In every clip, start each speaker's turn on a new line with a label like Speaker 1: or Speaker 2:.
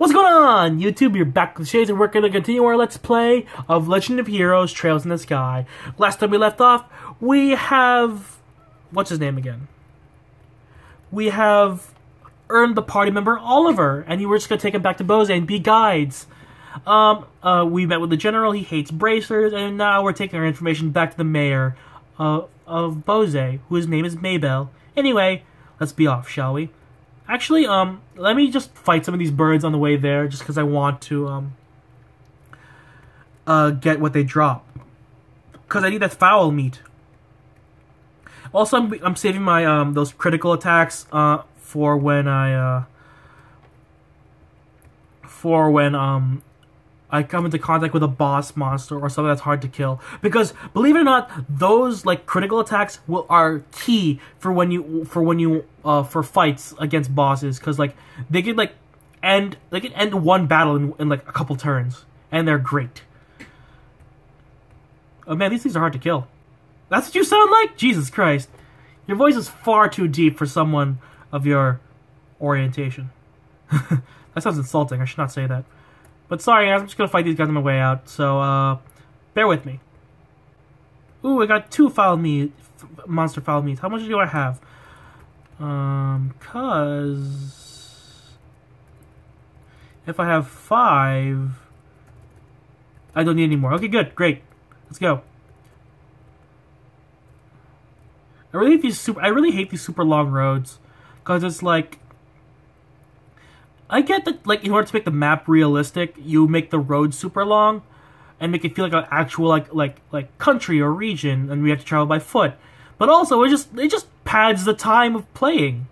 Speaker 1: What's going on, YouTube? You're back with Shades, and we're going to continue our Let's Play of Legend of Heroes Trails in the Sky. Last time we left off, we have... what's his name again? We have earned the party member Oliver, and you were just going to take him back to Bose and be guides. We met with the general, he hates bracers, and now we're taking our information back to the mayor of Bose, whose name is Maybell. Anyway, let's be off, shall we? Actually, let me just fight some of these birds on the way there, just because I want to, get what they drop. Because I need that fowl meat. Also, I'm saving my, those critical attacks, for when I come into contact with a boss monster or something that's hard to kill. Because believe it or not, those like critical attacks are key for for fights against bosses. Because like they could end one battle in like a couple turns, and they're great. Oh man, these things are hard to kill. That's what you sound like? Jesus Christ, your voice is far too deep for someone of your orientation. That sounds insulting. I should not say that. But sorry, guys, I'm just gonna fight these guys on my way out, so, bear with me. Ooh, I got 2 monster foul meats. How much do I have? Cause... if I have 5... I don't need any more. Okay, good, great. Let's go. I really hate these super long roads, cause it's like... I get that, like, in order to make the map realistic, you make the road super long, and make it feel like an actual, like country or region, and we have to travel by foot. But also, it just pads the time of playing.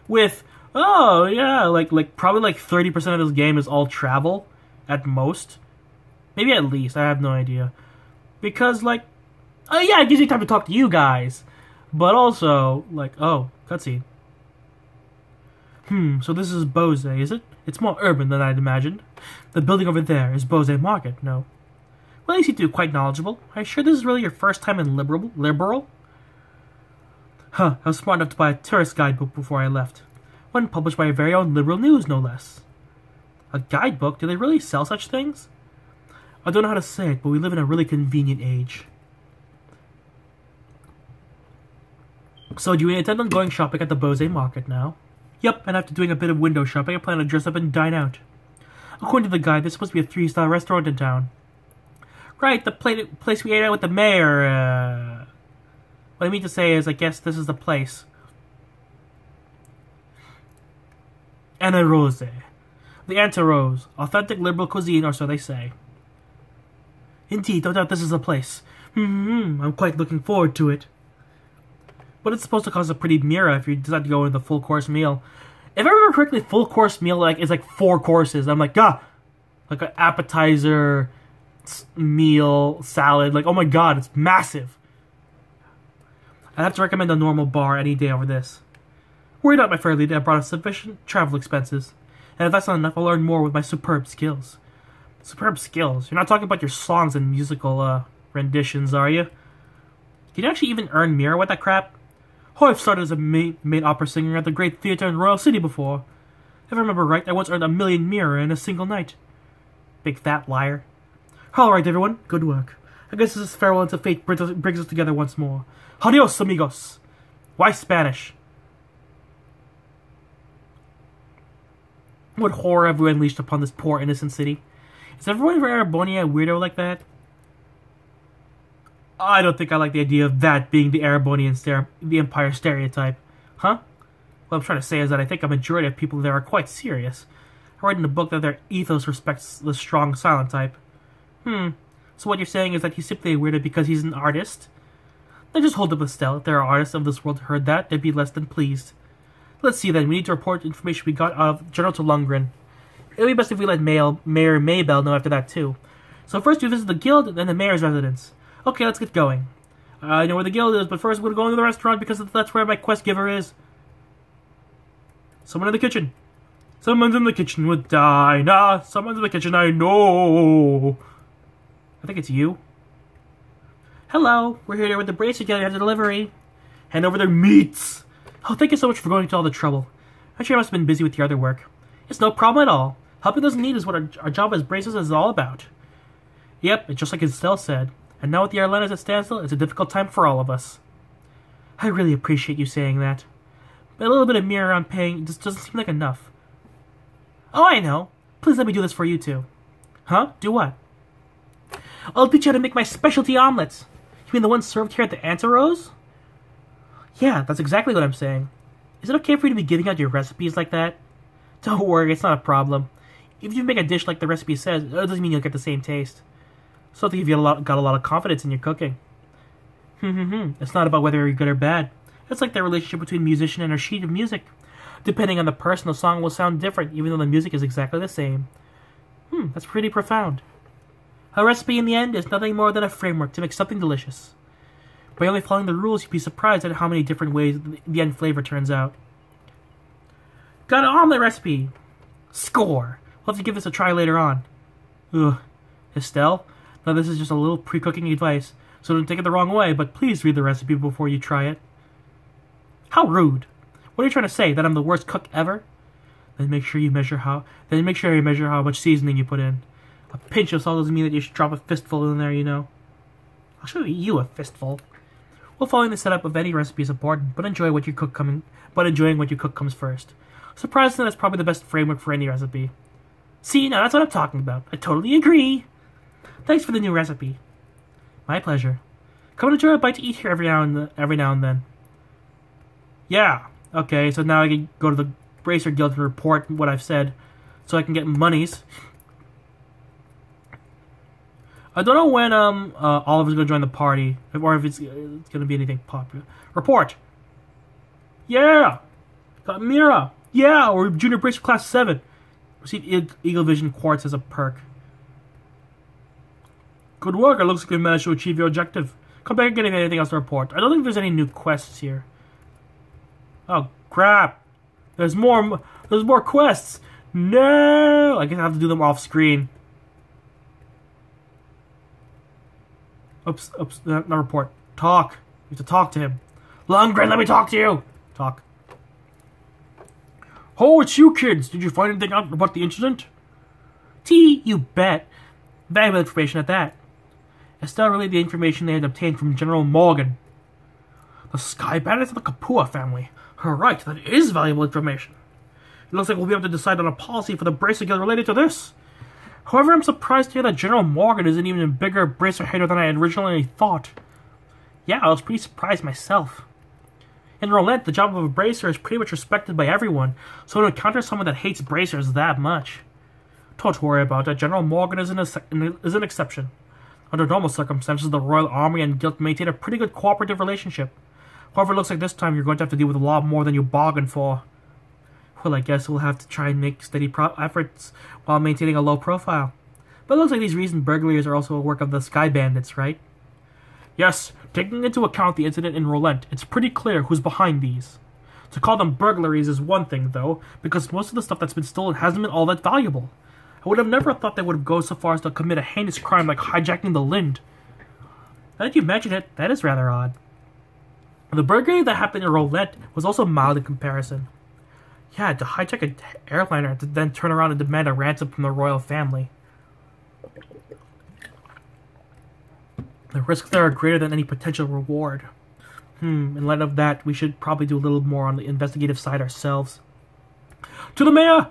Speaker 1: With, oh, yeah, probably like 30% of this game is all travel, at most. Maybe at least, I have no idea. Because, like, oh yeah, it gives you time to talk to you guys. But also, like, oh, cutscene. So this is Bose, is it? It's more urban than I'd imagined. The building over there is Bose Market, no? Well, you seem to be quite knowledgeable. Are you sure this is really your first time in liberal? Huh, I was smart enough to buy a tourist guidebook before I left. One published by your very own Liberal News, no less. A guidebook? Do they really sell such things? I don't know how to say it, but we live in a really convenient age. So, do you intend on going shopping at the Bose Market now? Yep, and after doing a bit of window shopping, I plan to dress up and dine out. According to the guide, there's supposed to be a 3-star restaurant in town. Right, the place we ate at with the mayor, What I mean to say is, I guess this is the place. Anna Rose. The Anta Rose. Authentic liberal cuisine, or so they say. Indeed, no doubt this is the place. I'm quite looking forward to it. But it's supposed to cost a pretty mira if you decide to go into the full course meal. If I remember correctly, full course meal is like 4 courses. I'm like, like an appetizer, meal, salad. Like, oh my god, it's massive. I'd have to recommend a normal bar any day over this. Worry not, my fair lady, I brought us sufficient travel expenses. And if that's not enough, I'll learn more with my superb skills. Superb skills? You're not talking about your songs and musical renditions, are you? Can you actually even earn mira with that crap? Oh, I've started as a main opera singer at the Great Theatre in Royal City before. If I remember right, I once earned 1,000,000 mira in a single night. Big fat liar. Alright, everyone, good work. I guess this is farewell until fate brings us together once more. Adios, amigos. Why Spanish? What horror have we unleashed upon this poor innocent city? Is everyone from Arabonia a weirdo like that? I don't think I like the idea of that being the Erebonian the Empire stereotype. Huh? What I'm trying to say is that I think a majority of people there are quite serious. I read in the book that their ethos respects the strong, silent type. So what you're saying is that he's simply a weirdo because he's an artist? Then just hold up a stele. If there are artists of this world who heard that, they'd be less than pleased. Let's see then. We need to report information we got out of General to Lundgren. It would be best if we let Mayor Maybell know after that too. So first we visit the guild, then the mayor's residence. Okay, let's get going. I know where the guild is, but first we're going to the restaurant because that's where my quest giver is. Someone in the kitchen. Someone's in the kitchen with Dinah. Someone's in the kitchen, I know. I think it's you. Hello, we're here with the bracer together at the delivery. Hand over their meats. Oh, thank you so much for going to all the trouble. I'm sure you must have been busy with your other work. It's no problem at all. Helping those in need is what our job as bracers is all about. Yep, it's just like Estelle said. And now with the airliners at standstill, it's a difficult time for all of us. I really appreciate you saying that. But a little bit of mirror on paying just doesn't seem like enough. Oh, I know. Please let me do this for you too. Huh? Do what? I'll teach you how to make my specialty omelets. You mean the ones served here at the Antarose? Yeah, that's exactly what I'm saying. Is it okay for you to be giving out your recipes like that? Don't worry, it's not a problem. If you make a dish like the recipe says, it doesn't mean you'll get the same taste. So I think you've got a lot of confidence in your cooking. It's not about whether you're good or bad. It's like the relationship between a musician and a sheet of music. Depending on the person, the song will sound different, even though the music is exactly the same. That's pretty profound. A recipe in the end is nothing more than a framework to make something delicious. By only following the rules, you'd be surprised at how many different ways the end flavor turns out. Got an omelet recipe! Score! We'll have to give this a try later on. Ugh. Estelle? Now this is just a little pre-cooking advice, so don't take it the wrong way, but please read the recipe before you try it. How rude! What are you trying to say, that I'm the worst cook ever? Then make sure you measure how much seasoning you put in. A pinch of salt doesn't mean that you should drop a fistful in there, you know. I'll show you a fistful. Well, following the setup of any recipe is important, but enjoying what you cook comes first. Surprisingly, that's probably the best framework for any recipe. See, now that's what I'm talking about. I totally agree. Thanks for the new recipe. My pleasure. Come and enjoy a bite to eat here every now and then. Yeah. Okay, so now I can go to the Bracer Guild to report what I've said, so I can get monies. I don't know when Oliver's going to join the party, or if it's going to be anything popular. Report! Yeah! Got Mira! Yeah! Or Junior Bracer Class 7. Receive Eagle Vision Quartz as a perk. Good work, it looks like you managed to achieve your objective. Come back and get anything else to report. I don't think there's any new quests here. Oh, crap! There's more quests! No! I guess I have to do them off screen. Oops, not report. Talk. You have to talk to him. Lundgren, let me talk to you! Talk. Oh, it's you kids! Did you find anything out about the incident? You bet. Valuable information at that. Estelle relayed the information they had obtained from General Morgan. The Sky Bandits of the Kapua family. Alright, that is valuable information. It looks like we'll be able to decide on a policy for the Bracer Guild related to this. However, I'm surprised to hear that General Morgan isn't even a bigger Bracer hater than I had originally thought. Yeah, I was pretty surprised myself. In Roulette, the job of a Bracer is pretty much respected by everyone, so to encounter someone that hates Bracers that much. Don't worry about it, General Morgan is an exception. Under normal circumstances, the Royal Army and Guild maintain a pretty good cooperative relationship. However, it looks like this time you're going to have to deal with a lot more than you bargained for. Well, I guess we'll have to try and make steady efforts while maintaining a low profile. But it looks like these recent burglaries are also a work of the Sky Bandits, right? Yes, taking into account the incident in Roulette, it's pretty clear who's behind these. To call them burglaries is one thing, though, because most of the stuff that's been stolen hasn't been all that valuable. I would have never thought they would have gone so far as to commit a heinous crime like hijacking the Lind. Now that you mention it, that is rather odd. The burglary that happened in Roulette was also mild in comparison. Yeah, to hijack an airliner to then turn around and demand a ransom from the royal family. The risks there are greater than any potential reward. In light of that, we should probably do a little more on the investigative side ourselves. To the mayor!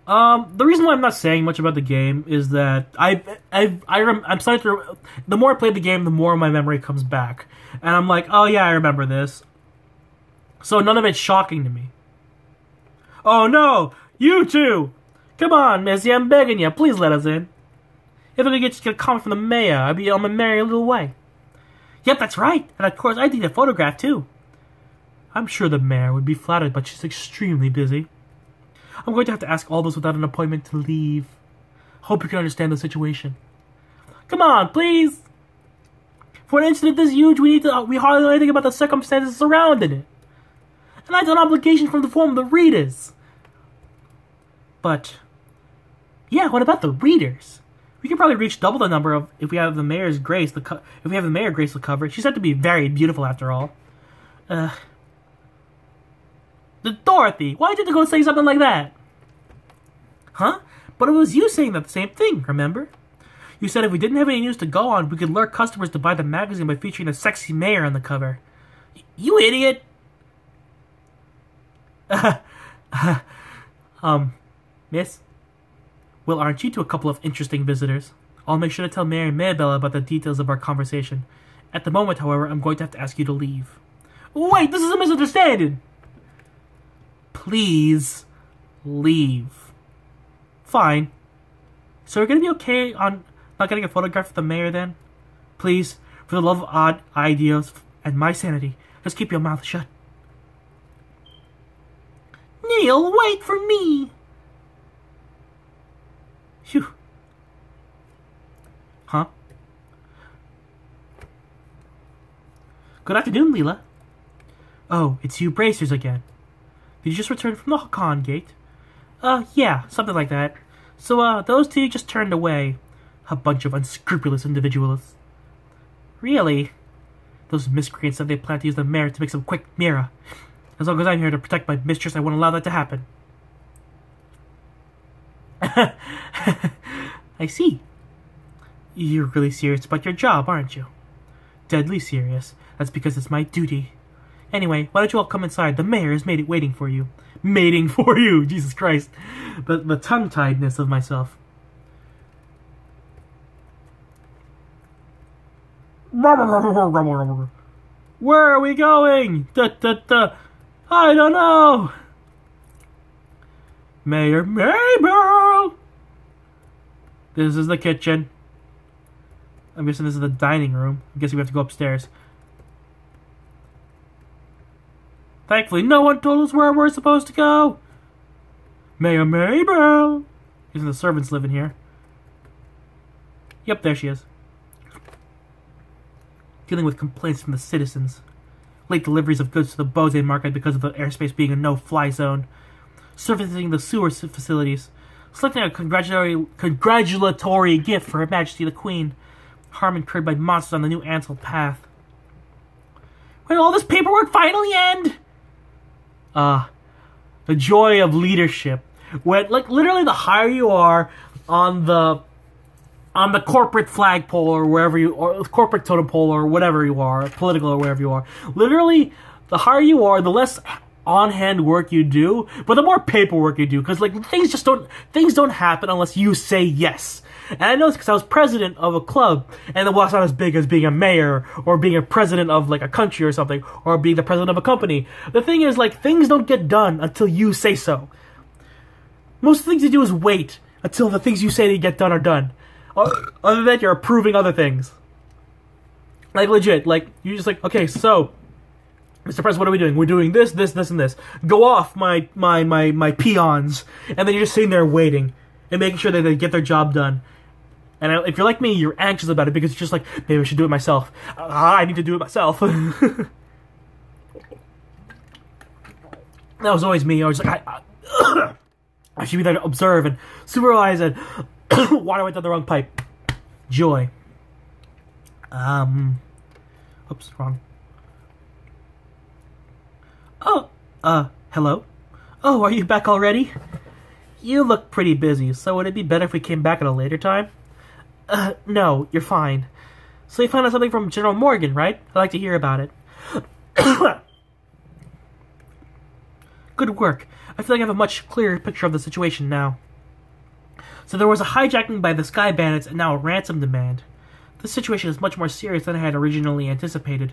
Speaker 1: The reason why I'm not saying much about the game is that I'm starting to. The more I play the game, the more my memory comes back, and I'm like, oh yeah, I remember this. So none of it's shocking to me. Oh no, you two! Come on, Missy, I'm begging you, please let us in. If I could get a comment from the mayor, I'd be on my merry little way. Yep, that's right, and of course I need a photograph too. I'm sure the mayor would be flattered, but she's extremely busy. I'm going to have to ask all those without an appointment to leave. Hope you can understand the situation. Come on, please! For an incident this huge, we hardly know anything about the circumstances surrounding it. And that's an obligation from the form of the readers. But, yeah, what about the readers? We could probably reach double the number of if we have the mayor's grace. If we have the mayor grace the cover, she's said to be very beautiful after all. Dorothy, why did you go say something like that? Huh? But it was you saying that same thing, remember? You said if we didn't have any news to go on, we could lure customers to buy the magazine by featuring a sexy mayor on the cover. You idiot! Miss? Well, aren't you two a couple of interesting visitors? I'll make sure to tell Mary and Maybella about the details of our conversation. At the moment, however, I'm going to have to ask you to leave. Wait, this is a misunderstanding! Please, leave. Fine. So we're gonna be okay on not getting a photograph of the mayor then? Please, for the love of odd ideas and my sanity, just keep your mouth shut. Neil, wait for me! Phew. Huh? Good afternoon, Leela. Oh, it's you bracers again. Did you just return from the con gate? Yeah, something like that. So, those two just turned away. A bunch of unscrupulous individuals. Really? Those miscreants said they plan to use the mayor to make some quick mirror. As long as I'm here to protect my mistress, I won't allow that to happen. I see. You're really serious about your job, aren't you? Deadly serious. That's because it's my duty. Anyway, why don't you all come inside? The mayor is waiting for you. Mating for you! Jesus Christ. The tongue-tiedness of myself. Where are we going? I don't know. Mayor Mabel! This is the kitchen. I'm guessing this is the dining room. I'm guessing we have to go upstairs. Thankfully, no one told us where we're supposed to go. Mayor Mabel! Isn't the servants living here? Yep, there she is. Dealing with complaints from the citizens. Late deliveries of goods to the Bose market because of the airspace being a no-fly zone. Servicing the sewer facilities. Selecting a congratulatory gift for Her Majesty the Queen. Harm incurred by monsters on the new Ansel path. When will all this paperwork finally end? The joy of leadership. When, like, literally the higher you are on the corporate flagpole or wherever you, or corporate totem pole or whatever you are, political or wherever you are, literally the higher you are, the less on-hand work you do, but the more paperwork you do, because like things don't happen unless you say yes. And I know this because I was president of a club, and well, it's not as big as being a mayor or being a president of like a country or something, or being the president of a company. The thing is, like, things don't get done until you say so. Most of the things you do is wait until the things you say to get done are done. Other than that, you're approving other things. Like, legit, like, you're just like, okay, so, Mr. President, what are we doing? We're doing this, this, this, and this. Go off, my peons. And then you're just sitting there waiting and making sure that they get their job done. And if you're like me, you're anxious about it because you're just like, maybe I should do it myself. I need to do it myself. That was always me. I was like, I should be there to observe and supervise and water went down the wrong pipe. Joy. Oops, wrong. Oh, hello? Oh, are you back already? You look pretty busy, so would it be better if we came back at a later time? No, you're fine. So you found out something from General Morgan, right? I'd like to hear about it. Good work. I feel like I have a much clearer picture of the situation now. So there was a hijacking by the Sky Bandits and now a ransom demand. This situation is much more serious than I had originally anticipated.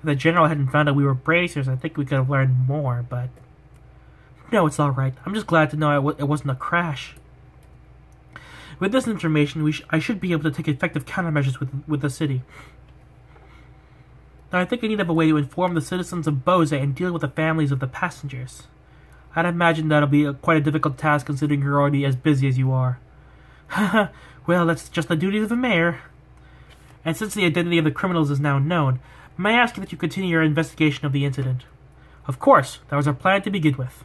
Speaker 1: If the General hadn't found out we were bracers, I think we could have learned more, but... No, it's alright. I'm just glad to know it wasn't a crash. With this information, I should be able to take effective countermeasures with the city. Now, I think I need to have a way to inform the citizens of Bose and deal with the families of the passengers. I'd imagine that'll be quite a difficult task considering you're already as busy as you are. Well, that's just the duties of a mayor. And since the identity of the criminals is now known, may I ask that you continue your investigation of the incident? Of course, that was our plan to begin with.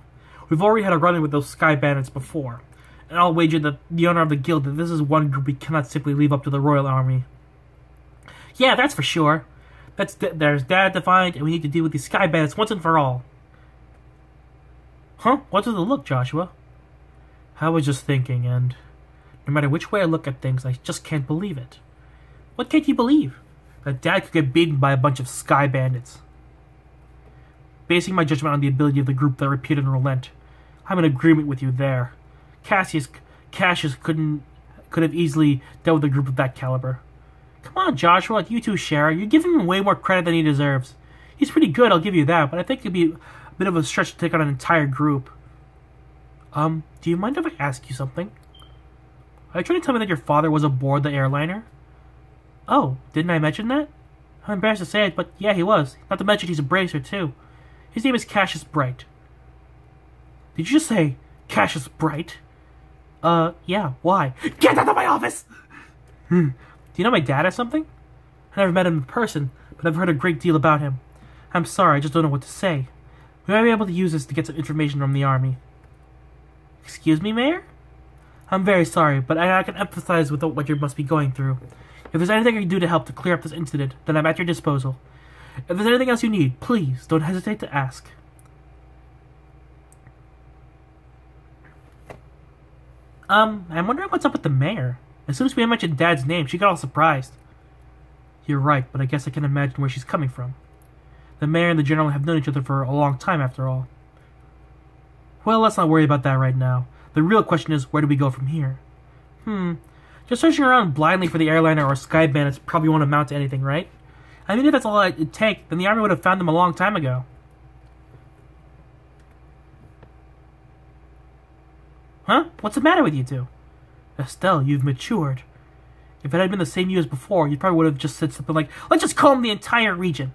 Speaker 1: We've already had a run-in with those Sky Bandits before, and I'll wager that the owner of the guild that this is one group we cannot simply leave up to the Royal Army. Yeah, that's for sure. There's Dad to find, and we need to deal with these Sky Bandits once and for all. Huh? What's with the look, Joshua? I was just thinking, and no matter which way I look at things, I just can't believe it. What can't you believe? That Dad could get beaten by a bunch of sky bandits. Basing my judgment on the ability of the group that repeat and relent, I'm in agreement with you there. Cassius could have easily dealt with a group of that caliber. Come on, Joshua, you two share. You're giving him way more credit than he deserves. He's pretty good, I'll give you that, but I think it'd be a bit of a stretch to take on an entire group. Do you mind if I ask you something? Are you trying to tell me that your father was aboard the airliner? Oh, didn't I mention that? I'm embarrassed to say it, but yeah, he was. Not to mention he's a bracer, too. His name is Cassius Bright. Did you just say Cassius Bright? Yeah, why? Get out of my office! Do you know my dad or something? I never met him in person, but I've heard a great deal about him. I'm sorry, I just don't know what to say. We might be able to use this to get some information from the army. Excuse me, Mayor? I'm very sorry, but I can empathize with what you must be going through. If there's anything I can do to help to clear up this incident, then I'm at your disposal. If there's anything else you need, please don't hesitate to ask. I'm wondering what's up with the mayor. As soon as we mentioned Dad's name, she got all surprised. You're right, but I guess I can imagine where she's coming from. The mayor and the general have known each other for a long time, after all. Well, let's not worry about that right now. The real question is, where do we go from here? Just searching around blindly for the airliner or sky bandits probably won't amount to anything, right? I mean, if that's all it'd take, then the army would have found them a long time ago. Huh? What's the matter with you two? Estelle, you've matured. If it had been the same you as before, you probably would have just said something like, let's just comb the entire region.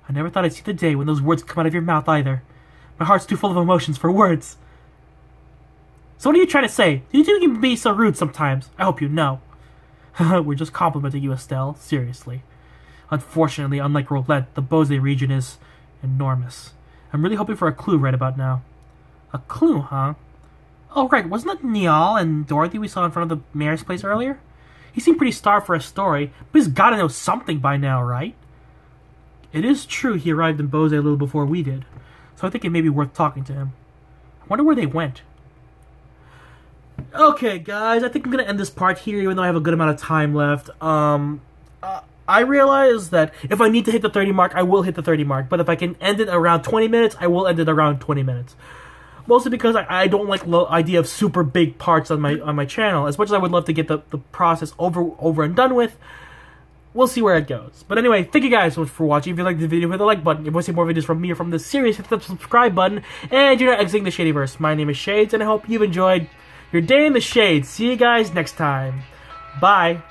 Speaker 1: I never thought I'd see the day when those words come out of your mouth either. My heart's too full of emotions for words. So what are you trying to say? Do you think you can be so rude sometimes? I hope you know. We're just complimenting you, Estelle. Seriously. Unfortunately, unlike Roulette, the Bose region is enormous. I'm really hoping for a clue right about now. A clue, huh? Oh, right. Wasn't that Niall and Dorothy we saw in front of the mayor's place earlier? He seemed pretty starved for a story, but he's got to know something by now, right? It is true he arrived in Bose a little before we did, so I think it may be worth talking to him. I wonder where they went. Okay, guys, I think I'm going to end this part here, even though I have a good amount of time left. I realize that if I need to hit the 30 mark, I will hit the 30 mark, but if I can end it around 20 minutes, I will end it around 20 minutes. Mostly because I don't like the idea of super big parts on my channel. As much as I would love to get the process over and done with, we'll see where it goes. But anyway, thank you guys so much for watching. If you liked the video, hit the like button. If you want to see more videos from me or from this series, hit the subscribe button. And you're not exiting the Shadyverse. My name is Shades, and I hope you've enjoyed your day in the shade. See you guys next time. Bye.